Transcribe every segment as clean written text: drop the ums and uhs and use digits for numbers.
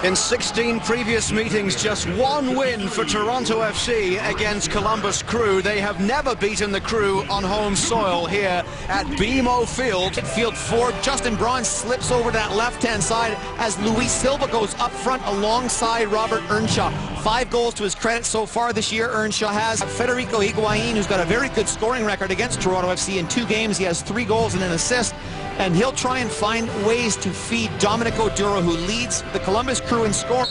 In 16 previous meetings, just one win for Toronto FC against Columbus Crew. They have never beaten the Crew on home soil here at BMO Field. Field forward, Justin Braun slips over to that left-hand side as Luis Silva goes up front alongside Robert Earnshaw. 5 goals to his credit so far this year. Earnshaw has Federico Higuain, who's got a very good scoring record against Toronto FC. In 2 games, he has 3 goals and an assist. And he'll try and find ways to feed Dominic Oduro, who leads the Columbus Crew in score.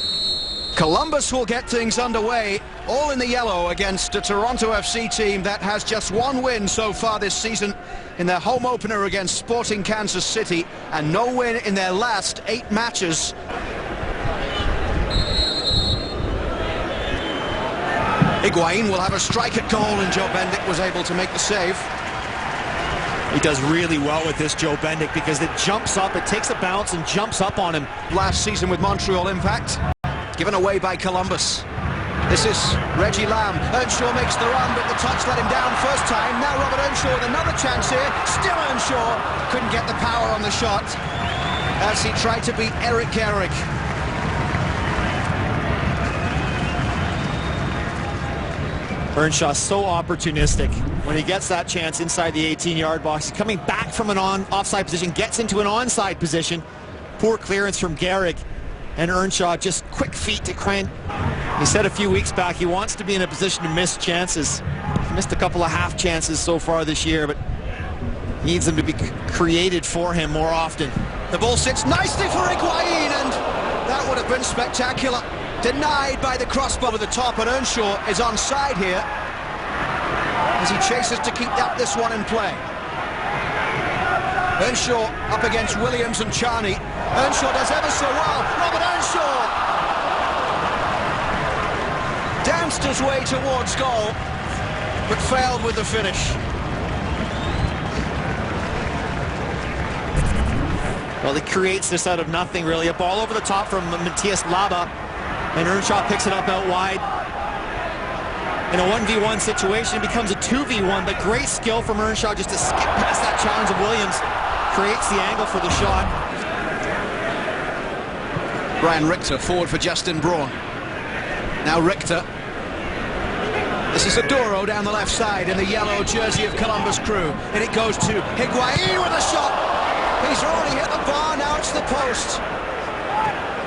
Columbus will get things underway, all in the yellow, against a Toronto FC team that has just 1 win so far this season in their home opener against Sporting Kansas City, and no win in their last 8 matches. Higuain will have a strike at goal, and Joe Bendik was able to make the save. He does really well with this, Joe Bendik, because it jumps up, it takes a bounce and jumps up on him. Last season with Montreal Impact, given away by Columbus. This is Reggie Lamb. Earnshaw makes the run, but the touch let him down first time. Now Robert Earnshaw with another chance here. Still Earnshaw couldn't get the power on the shot as he tried to beat Eric Gehrig. Earnshaw so opportunistic. When he gets that chance inside the 18-yard box, he's coming back from an offside position, gets into an onside position. Poor clearance from Gehrig, and Earnshaw just quick feet to crank. He said a few weeks back he wants to be in a position to miss chances. He's missed a couple of half chances so far this year, but needs them to be created for him more often. The ball sits nicely for Higuain, and that would have been spectacular. Denied by the crossbar over the top, and Earnshaw is onside here as he chases to keep this one in play. Earnshaw up against Williams and Charney. Earnshaw does ever so well. Robert Earnshaw danced his way towards goal, but failed with the finish. Well, he creates this out of nothing, really. A ball over the top from Matthias Laba, and Earnshaw picks it up out wide. In a 1v1 situation, it becomes a 2v1, but great skill from Earnshaw just to skip past that challenge of Williams. Creates the angle for the shot. Brian Richter forward for Justin Braun. Now Richter. This is Oduro down the left side in the yellow jersey of Columbus Crew. And it goes to Higuain with a shot. He's already hit the bar, now it's the post.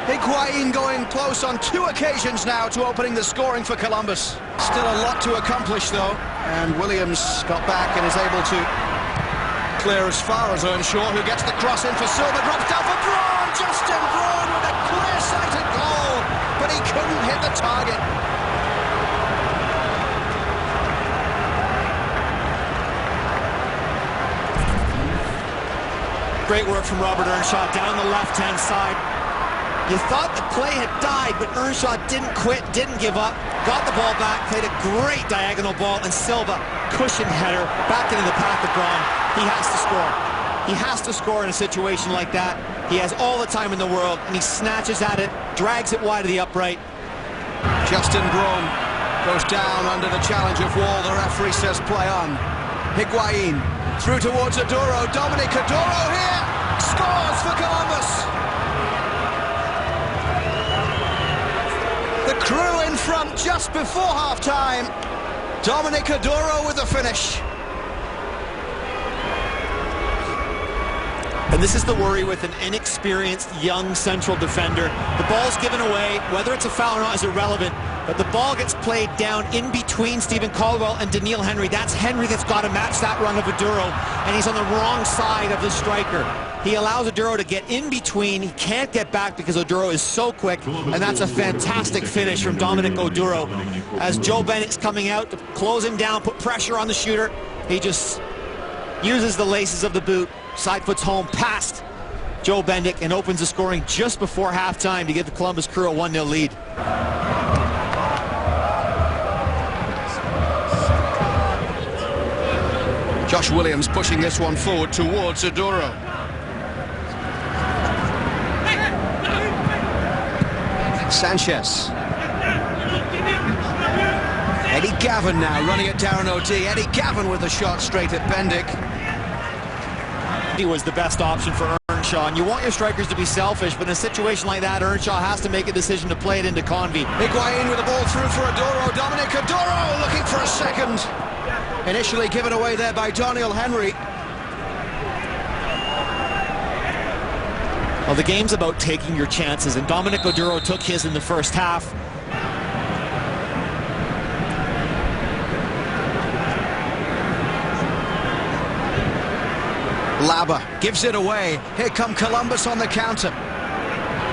Higuain going close on 2 occasions now to opening the scoring for Columbus. Still a lot to accomplish though, and Williams got back and is able to clear as far as Earnshaw, who gets the cross in for Silva, drops down for Braun. Justin Braun with a clear-sighted goal, but he couldn't hit the target. Great work from Robert Earnshaw down the left-hand side. You thought the play had died, but Earnshaw didn't quit, didn't give up, got the ball back, played a great diagonal ball, and Silva, cushion header, back into the path of Braun. He has to score. He has to score in a situation like that. He has all the time in the world, and he snatches at it, drags it wide of the upright. Justin Braun goes down under the challenge of Wall. The referee says play on. Higuain through towards Oduro. Dominic Oduro here scores for Columbus. The Crew in front just before half-time. Dominic Oduro with the finish. And this is the worry with an inexperienced young central defender. The ball's given away, whether it's a foul or not is irrelevant, but the ball gets played down in between Stephen Caldwell and Daniil Henry. That's Henry that's got to match that run of Oduro, and he's on the wrong side of the striker. He allows Oduro to get in between. He can't get back because Oduro is so quick, and that's a fantastic finish from Dominic Oduro. As Joe Bendik's coming out to close him down, put pressure on the shooter, he just uses the laces of the boot, side foots home past Joe Bendik, and opens the scoring just before halftime to give the Columbus Crew a 1-0 lead. Josh Williams pushing this one forward towards Oduro. Sanchez. Eddie Gavin now running at Darren O'D. Eddie Gavin with the shot straight at Bendik. He was the best option for Earnshaw. Earnshaw, and you want your strikers to be selfish, but in a situation like that, Earnshaw has to make a decision to play it into Convey. Higuain with the ball through for Adoro. Dominic Adoro looking for a second. Initially given away there by Daniel Henry. Well, the game's about taking your chances, and Dominic Oduro took his in the first half. Laba gives it away. Here come Columbus on the counter.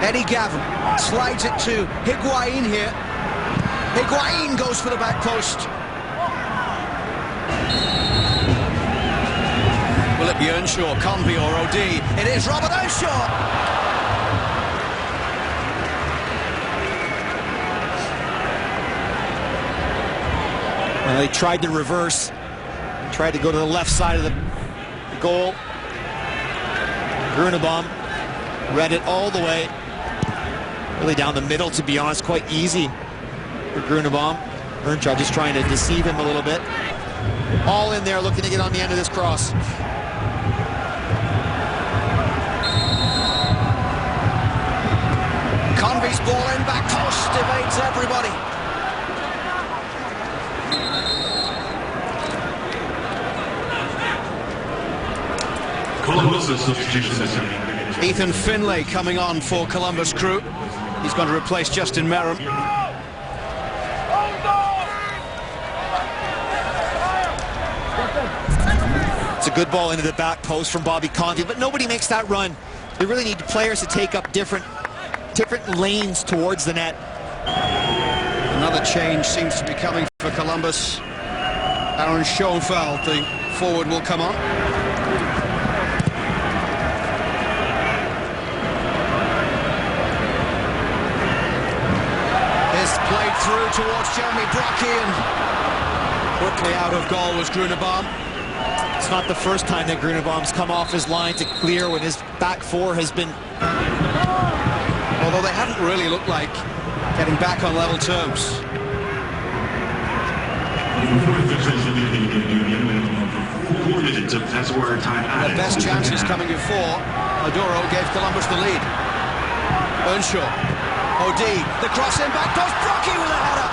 Eddie Gavin slides it to Higuain here. Higuain goes for the back post. Will it be Earnshaw, Convey or OD? It is Robert Earnshaw. Well, they tried to reverse, tried to go to the left side of the goal. Grunebaum read it all the way, really down the middle, to be honest, quite easy for Grunebaum. Earnshaw just trying to deceive him a little bit. All in there, looking to get on the end of this cross. Convey's ball in, back post, evades everybody. Ethan Finlay coming on for Columbus Crew. He's going to replace Justin Merrim. It's a good ball into the back post from Bobby Convey, but nobody makes that run. They really need players to take up different lanes towards the net. Another change seems to be coming for Columbus. Aaron Schoenfeld, the forward, will come on. Played through towards Jeremy Brockie, and quickly out of goal was Grunebaum. It's not the first time that Grunebaum's come off his line to clear when his back four has been... Although they haven't really looked like getting back on level terms. The best chances coming before. Adoro gave Columbus the lead. Earnshaw. OD, the cross in back post, Brockie with a header.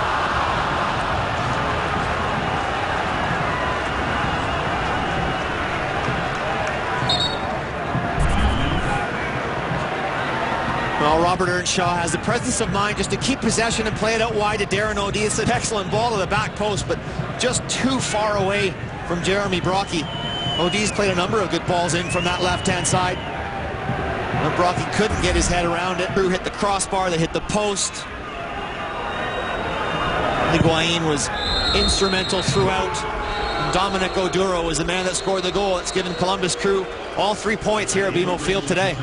Well, Robert Earnshaw has the presence of mind just to keep possession and play it out wide to Darren OD. It's an excellent ball to the back post, but just too far away from Jeremy Brockie. OD's played a number of good balls in from that left-hand side. And Brockie couldn't get his head around it. Crew hit the crossbar, they hit the post. Higuain was instrumental throughout. And Dominic Oduro was the man that scored the goal. It's given Columbus Crew all 3 points here at BMO Field today.